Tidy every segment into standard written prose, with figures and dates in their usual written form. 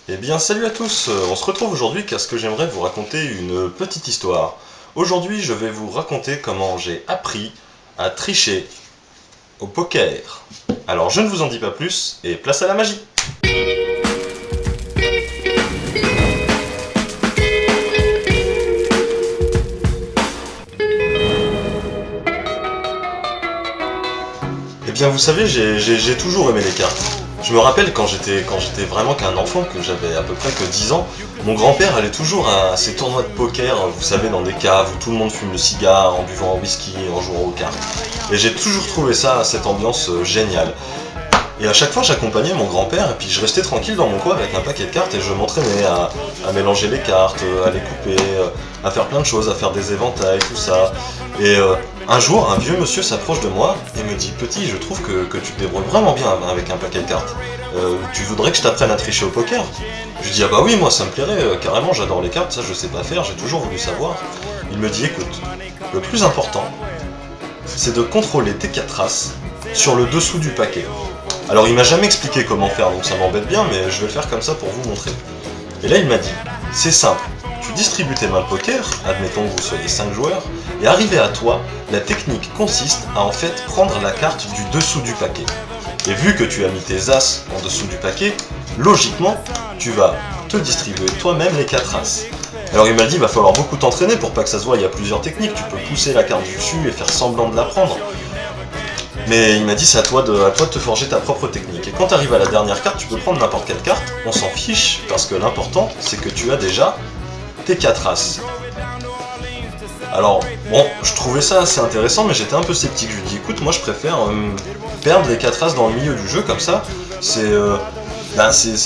Eh bien salut à tous, on se retrouve aujourd'hui parce que j'aimerais vous raconter une petite histoire. Aujourd'hui je vais vous raconter comment j'ai appris à tricher au poker. Alors je ne vous en dis pas plus et place à la magie. Eh bien vous savez, j'ai toujours aimé les cartes. Je me rappelle quand j'étais vraiment qu'un enfant, que j'avais à peu près que 10 ans, mon grand-père allait toujours à ces tournois de poker, vous savez, dans des caves où tout le monde fume le cigare, en buvant un whisky et en jouant aux cartes. Et j'ai toujours trouvé ça, cette ambiance géniale. Et à chaque fois j'accompagnais mon grand-père et puis je restais tranquille dans mon coin avec un paquet de cartes et je m'entraînais à mélanger les cartes, à les couper, à faire plein de choses, à faire des éventails, tout ça. Et un jour, un vieux monsieur s'approche de moi et me dit « Petit, je trouve que tu te débrouilles vraiment bien avec un paquet de cartes. Tu voudrais que je t'apprenne à tricher au poker ?» Je lui dis « Ah bah oui, moi ça me plairait, carrément, j'adore les cartes, ça je sais pas faire, j'ai toujours voulu savoir. » Il me dit « Écoute, le plus important, c'est de contrôler tes 4 as sur le dessous du paquet. » Alors il m'a jamais expliqué comment faire, donc ça m'embête bien, mais je vais le faire comme ça pour vous montrer. Et là il m'a dit, c'est simple, tu distribues tes mains de poker, admettons que vous soyez 5 joueurs, et arrivé à toi, la technique consiste à en fait prendre la carte du dessous du paquet. Et vu que tu as mis tes as en dessous du paquet, logiquement, tu vas te distribuer toi-même les 4 as. Alors il m'a dit, il va falloir beaucoup t'entraîner pour pas que ça se voie, il y a plusieurs techniques, tu peux pousser la carte du dessus et faire semblant de la prendre. Mais il m'a dit c'est à toi de te forger ta propre technique. Et quand tu arrives à la dernière carte, tu peux prendre n'importe quelle carte, on s'en fiche, parce que l'important c'est que tu as déjà tes 4 as. Alors bon, je trouvais ça assez intéressant, mais j'étais un peu sceptique. Je lui dis écoute, moi je préfère perdre les 4 as dans le milieu du jeu, comme ça, c'est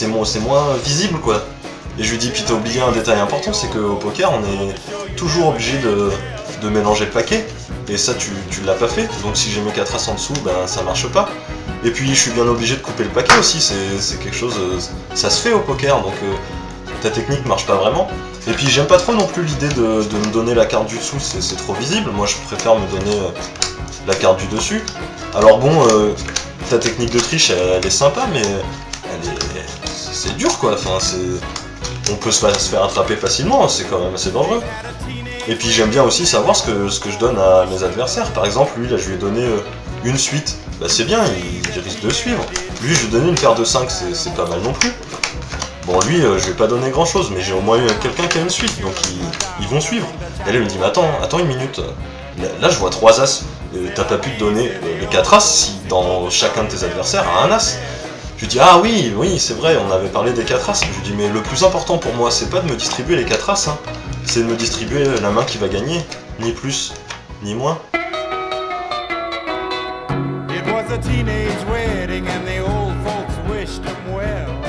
moins visible quoi. Et je lui dis, puis t'as oublié un détail important, c'est qu'au poker on est toujours obligé de mélanger le paquet. Et ça tu l'as pas fait, donc si j'ai mes 4 as en dessous, ben ça marche pas. Et puis je suis bien obligé de couper le paquet aussi, c'est quelque chose, ça se fait au poker, donc ta technique marche pas vraiment. Et puis j'aime pas trop non plus l'idée de me donner la carte du dessous, c'est trop visible, moi je préfère me donner la carte du dessus. Alors bon, ta technique de triche elle est sympa, mais c'est dur quoi, enfin on peut se faire attraper facilement, c'est quand même assez dangereux. Et puis j'aime bien aussi savoir ce que je donne à mes adversaires. Par exemple, lui, là, je lui ai donné une suite. Bah c'est bien, il risque de suivre. Lui, je lui ai donné une paire de 5, c'est pas mal non plus. Bon, lui, je lui ai pas donné grand chose, mais j'ai au moins eu quelqu'un qui a une suite, donc ils vont suivre. Et là, il me dit, mais attends une minute. Là, je vois 3 as. T'as pas pu te donner les 4 as si dans chacun de tes adversaires a un as. Je lui dis, ah oui, c'est vrai, on avait parlé des 4 as. Je lui dis, mais le plus important pour moi, c'est pas de me distribuer les 4 as, hein. C'est de me distribuer la main qui va gagner, ni plus, ni moins. It was a teenage wedding and the old folks wished him well.